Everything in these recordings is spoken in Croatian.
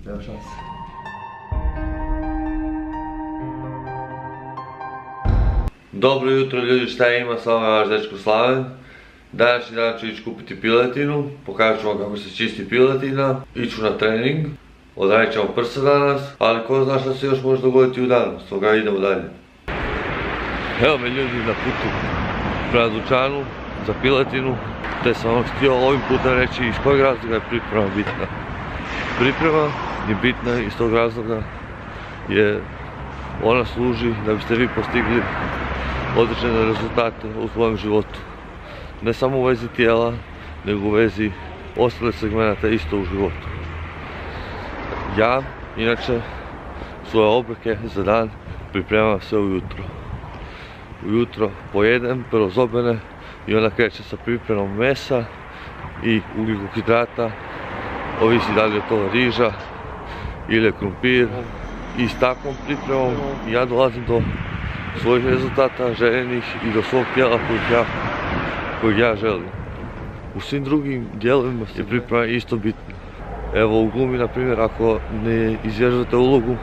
Nema šanse. Dobro jutro ljudi, šta ima, s vama je vaš dečko Slaven. Današnji dan ću ići kupiti piletinu, pokažu vam kako se čisti piletina, iću na trening, odradit ćemo prsa danas, ali ko zna šta se još može dogoditi u danu, stoga idemo dalje. Evo me ljudi na putu prema dućanu za piletinu, te sam vam htio ovim putem reći iz kojeg razloga je priprema bitna. Priprema je bitna iz tog razloga jer ona služi da biste vi postigli određene rezultate u svojem životu. Ne samo u vezi tijela, nego u vezi ostalih segmenata isto u životu. Ja, inače, svoje obroke za dan pripremam sve ujutro. Ujutro pojedem prvo zobene i onda krećem sa pripremom mesa i ugljikohidrata, ovisi da li je to riža ili je krumpir. I s takvom pripremom ja dolazim do svojih rezultata željenih i do svog tijela kojeg ja želim. U svim drugim dijelovima je priprema isto bitna. Evo u glumi, na primjer, ako ne izvježbate ulogu,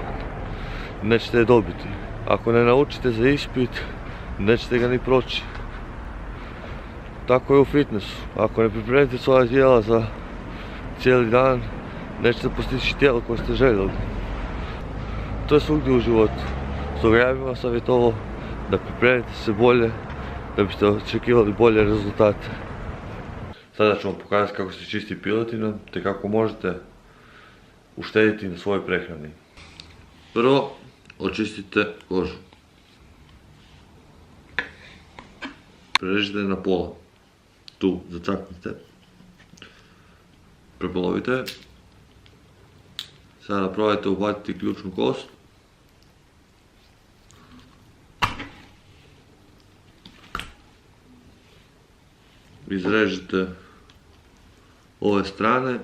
nećete je dobiti. Ako ne naučite za ispit, nećete ga ni proći. Tako je u fitnessu. Ako ne pripremite svoja tijela za cijeli dan, nećete postići tijelo koje ste željeli. To je svugdje u životu. Stoga ja bih vam savjetovao da pripremite se bolje, da biste očekivali bolje rezultate. Sada ću vam pokazati kako se čisti piletina, te kako možete uštediti na svojoj prehrani. Prvo, očistite kožu. Prerežite na pola. Tu, zacaknite. Prepolovite. Sada probajte uhvatiti ključnu kost. Izrežite ove strane.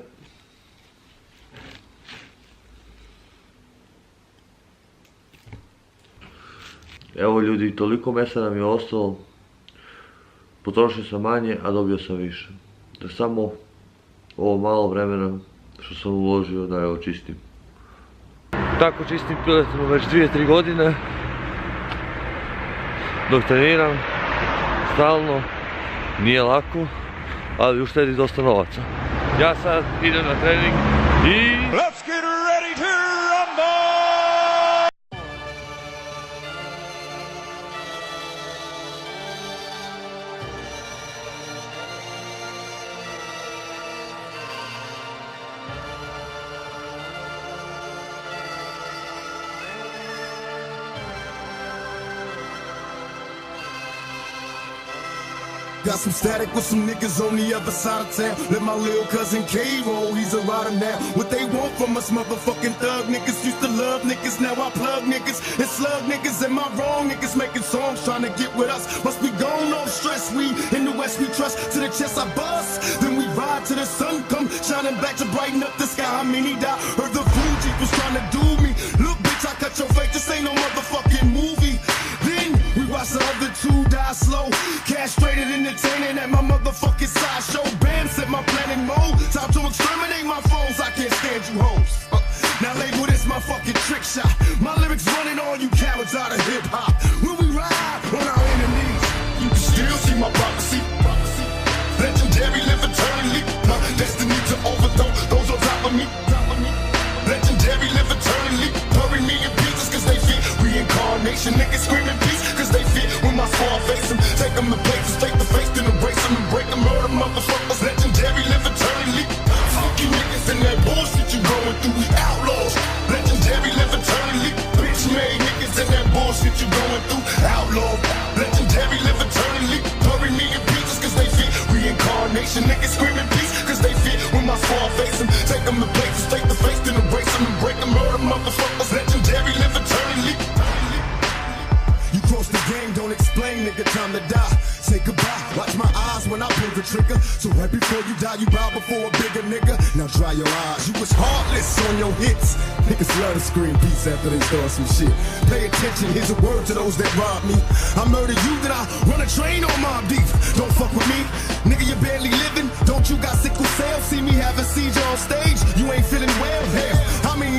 Evo ljudi, toliko mesa nam je ostalo. Potrošio sam manje, a dobio sam više. Da samo ovo malo vremena što sam uložio da je očistim. Tako čistim piletinu već 2-3 godine. Dok treniram, stalno, nije lako, ali uštedi dosta novaca. Ja sad idem na trening i... Let's get ready to rumble! Got some static with some niggas on the other side of town. Let my little cousin K roll, he's a rider now. What they want from us motherfucking thug niggas. Used to love niggas, now I plug niggas and slug niggas. Am I wrong? Niggas making songs trying to get with us. Must be gone, no stress. We in the west, we trust. To the chest I bust, then we ride till the sun come shining back to brighten up the sky. How many die? Heard the Fuji was trying to do me. Look bitch, I cut your face, this ain't no motherfucking movie. Then we watch the other two die slow. Castrated, entertaining at my motherfucking sideshow. Bam, set my planet mode. Time to exterminate my foes. I can't stand you hoes. Now label this my fucking trick shot. My lyrics running all you cowards out of hip hop. When we ride on our enemies, you can still see my prophecy. Legendary, live eternally. Destiny to overthrow those on top of me. Legendary, live eternally. Bury me in pieces cause they fit reincarnation. Niggas screaming peace cause they fit when my squad face them. Take them to places, take the face, then embrace them and break them. Murder motherfuckers, legendary, live eternally. Fuck you niggas and that bullshit you going through, we outlaws. Legendary, live eternally. Bitch made niggas and that bullshit you going through, outlaw. Legendary, live eternally. Bury me in pieces cause they fit reincarnation. Niggas screaming peace cause they fit when my squad face them. Take them to places, take the face, then embrace them and break them. Murder motherfuckers, legendary, live eternally. You cross the game, don't explain, nigga, time to die. Say goodbye, watch my eyes when I pull the trigger. So right before you die, you bow before a bigger nigga. Now dry your eyes, you was heartless on your hits. Niggas love to scream peace after they start some shit. Pay attention, here's a word to those that rob me. I murder you, then I run a train on Mob Deep. Don't fuck with me, nigga, you barely living. Don't you got sickle cell? See me have a seizure on stage, you ain't feeling well. Hell, how many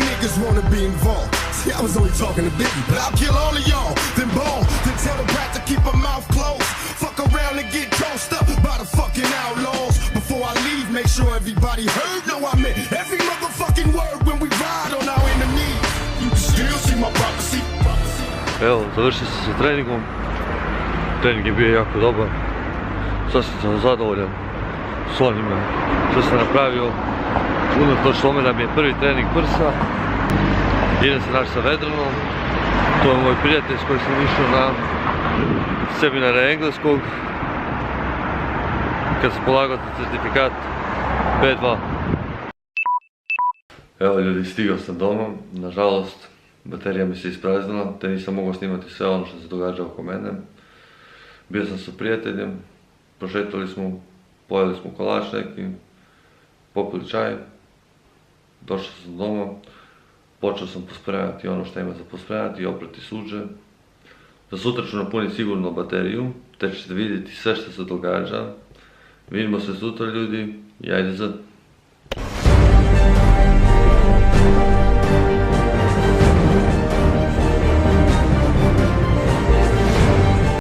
was only talking to Biggie, but I'll kill all of y'all, then ball, then tell the brat to keep her mouth closed. Fuck around and get tossed up by the fucking outlaws. Before I leave, make sure everybody heard. No, I meant every motherfucking word when we ride on our enemies. You can still see my prophecy. Evo, završio sam sa treningom. Trening je bio jako dobar. Sasvim sam zadovoljan s onime što sam napravio. Unatoč tome da mi je prvi trening prsa. Idem se naći sa Vedranom. To je moj prijatelj s kojim sam išao na seminare engleskog. Kad sam polagao certifikat B2. Evo ljudi, stigao sam doma. Nažalost, baterija mi se ispraznila, te nisam mogao snimati sve ono što se događa oko mene. Bio sam sa prijateljem, prošetali smo, pojeli smo kolač neki, popili čaj, došao sam doma, počeo sam pospremati ono što ima za pospremati i oprati suđe. Za sutra ću napuniti sigurno bateriju, te ćete vidjeti sve što se događa. Vidimo se sutra ljudi i ajde za...